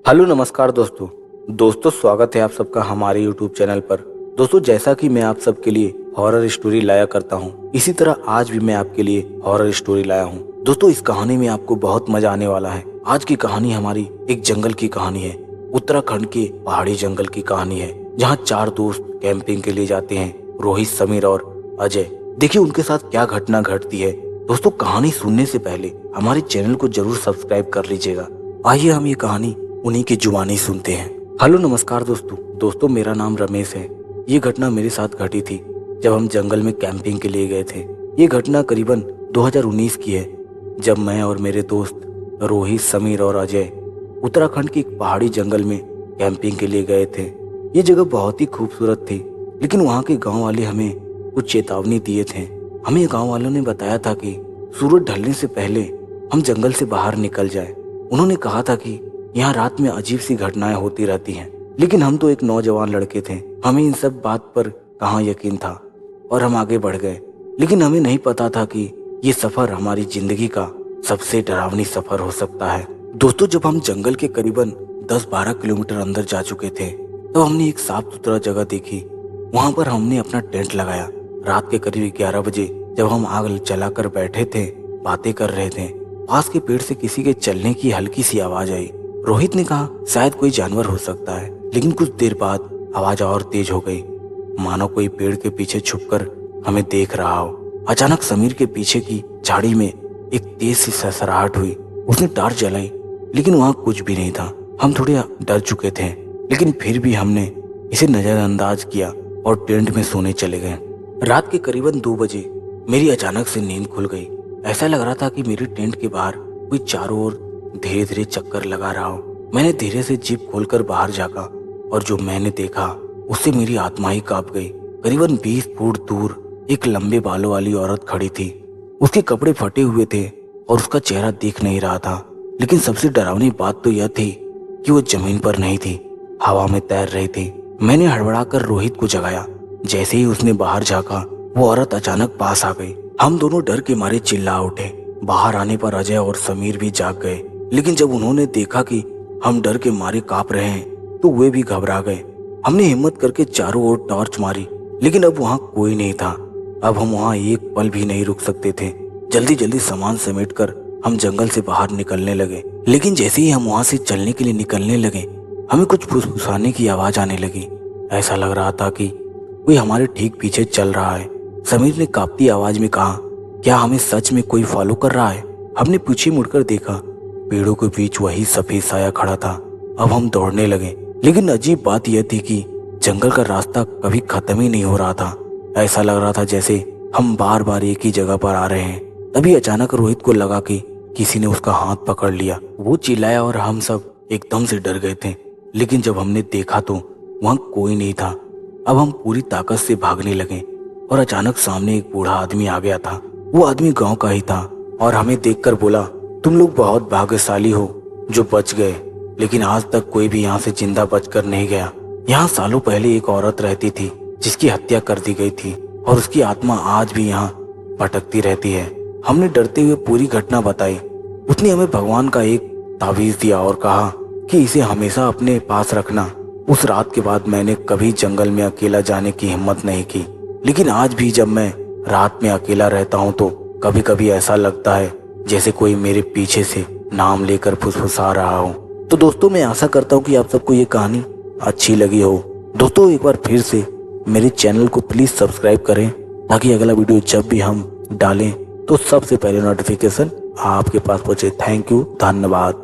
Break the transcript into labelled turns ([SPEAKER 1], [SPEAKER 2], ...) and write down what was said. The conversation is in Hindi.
[SPEAKER 1] हेलो नमस्कार दोस्तों स्वागत है आप सबका हमारे यूट्यूब चैनल पर। दोस्तों जैसा कि मैं आप सबके लिए हॉरर स्टोरी लाया करता हूं, इसी तरह आज भी मैं आपके लिए हॉरर स्टोरी लाया हूं। दोस्तों इस कहानी में आपको बहुत मजा आने वाला है। आज की कहानी हमारी एक जंगल की कहानी है। उत्तराखंड के पहाड़ी जंगल की कहानी है, जहाँ 4 दोस्त कैंपिंग के लिए जाते हैं, रोहित, समीर और अजय। देखिए उनके साथ क्या घटना घटती है। दोस्तों कहानी सुनने से पहले हमारे चैनल को जरूर सब्सक्राइब कर लीजिएगा। आइए हम ये कहानी उन्हीं की जुबानी सुनते हैं। हेलो नमस्कार दोस्तों मेरा नाम रमेश है। ये घटना मेरे साथ घटी थी जब हम जंगल में कैंपिंग के लिए गए थे। ये घटना करीबन 2019 की है, जब मैं और मेरे दोस्त रोहित, समीर और अजय उत्तराखंड के एक पहाड़ी जंगल में कैंपिंग के लिए गए थे। ये जगह बहुत ही खूबसूरत थी, लेकिन वहाँ के गाँव वाले हमें कुछ चेतावनी दिए थे। हमें गाँव वालों ने बताया था कि सूरज ढलने से पहले हम जंगल से बाहर निकल जाए। उन्होंने कहा था कि यहाँ रात में अजीब सी घटनाएं होती रहती हैं, लेकिन हम तो एक नौजवान लड़के थे, हमें इन सब बात पर कहाँ यकीन था और हम आगे बढ़ गए। लेकिन हमें नहीं पता था कि ये सफर हमारी जिंदगी का सबसे डरावनी सफर हो सकता है। दोस्तों जब हम जंगल के करीबन 10-12 किलोमीटर अंदर जा चुके थे, तो हमने एक साफ सुथरा जगह देखी। वहाँ पर हमने अपना टेंट लगाया। रात के करीब 11 बजे जब हम आग जलाकर बैठे थे, बातें कर रहे थे, पास के पेड़ से किसी के चलने की हल्की सी आवाज आई। रोहित ने कहा शायद कोई जानवर हो सकता है, लेकिन कुछ देर बाद आवाज और तेज हो गई, मानो कोई पेड़ के पीछे छुपकर हमें देख रहा हो। अचानक समीर के पीछे की झाड़ी में एक तेज सी सरसराहट हुई। उसने टॉर्च जलाई, लेकिन वहाँ कुछ भी नहीं था। हम थोड़े डर चुके थे, लेकिन फिर भी हमने इसे नजरअंदाज किया और टेंट में सोने चले गए। रात के करीबन 2 बजे मेरी अचानक से नींद खुल गई। ऐसा लग रहा था कि मेरे टेंट के बाहर कोई चारों ओर धीरे धीरे चक्कर लगा रहा हो। मैंने धीरे से जिप खोलकर बाहर झाँका और जो मैंने देखा उससे मेरी आत्मा ही कांप गई। करीबन 20 फुट दूर एक लंबे बालों वाली औरत खड़ी थी। उसके कपड़े फटे हुए थे और उसका चेहरा दिख नहीं रहा था, लेकिन सबसे डरावनी बात तो यह थी कि वो जमीन पर नहीं थी, हवा में तैर रही थी। मैंने हड़बड़ाकर रोहित को जगाया। जैसे ही उसने बाहर झाँका, वो औरत अचानक पास आ गई। हम दोनों डर के मारे चिल्ला उठे। बाहर आने पर अजय और समीर भी जाग गए, लेकिन जब उन्होंने देखा कि हम डर के मारे कांप रहे हैं, तो वे भी घबरा गए। हमने हिम्मत करके चारों ओर टॉर्च मारी, लेकिन अब वहाँ कोई नहीं था। अब हम वहाँ एक पल भी नहीं रुक सकते थे। जल्दी जल्दी सामान समेटकर हम जंगल से बाहर निकलने लगे। लेकिन जैसे ही हम वहाँ से चलने के लिए निकलने लगे, हमें कुछ फुसफुसाने की आवाज आने लगी। ऐसा लग रहा था कि कोई हमारे ठीक पीछे चल रहा है। समीर ने कांपती आवाज में कहा, क्या हमें सच में कोई फॉलो कर रहा है? हमने पीछे मुड़कर देखा, पेड़ों के बीच वही सफेद साया खड़ा था। अब हम दौड़ने लगे, लेकिन अजीब बात यह थी कि जंगल का रास्ता कभी खत्म ही नहीं हो रहा था। ऐसा लग रहा था जैसे हम बार बार एक ही जगह पर आ रहे हैं। तभी अचानक रोहित को लगा कि किसी ने उसका हाथ पकड़ लिया। वो चिल्लाया और हम सब एकदम से डर गए थे। लेकिन जब हमने देखा तो वहाँ कोई नहीं था। अब हम पूरी ताकत से भागने लगे और अचानक सामने एक बूढ़ा आदमी आ गया था। वो आदमी गाँव का ही था और हमें देखकर बोला, तुम लोग बहुत भाग्यशाली हो जो बच गए, लेकिन आज तक कोई भी यहाँ से जिंदा बचकर नहीं गया। यहाँ सालों पहले एक औरत रहती थी जिसकी हत्या कर दी गई थी और उसकी आत्मा आज भी यहाँ भटकती रहती है। हमने डरते हुए पूरी घटना बताई। उसने हमें भगवान का एक तावीज दिया और कहा कि इसे हमेशा अपने पास रखना। उस रात के बाद मैंने कभी जंगल में अकेला जाने की हिम्मत नहीं की, लेकिन आज भी जब मैं रात में अकेला रहता हूँ तो कभी कभी ऐसा लगता है जैसे कोई मेरे पीछे से नाम लेकर फुसफुसा रहा हो। तो दोस्तों मैं आशा करता हूँ कि आप सबको ये कहानी अच्छी लगी हो। दोस्तों एक बार फिर से मेरे चैनल को प्लीज सब्सक्राइब करें, ताकि अगला वीडियो जब भी हम डालें तो सबसे पहले नोटिफिकेशन आपके पास पहुंचे। थैंक यू, धन्यवाद।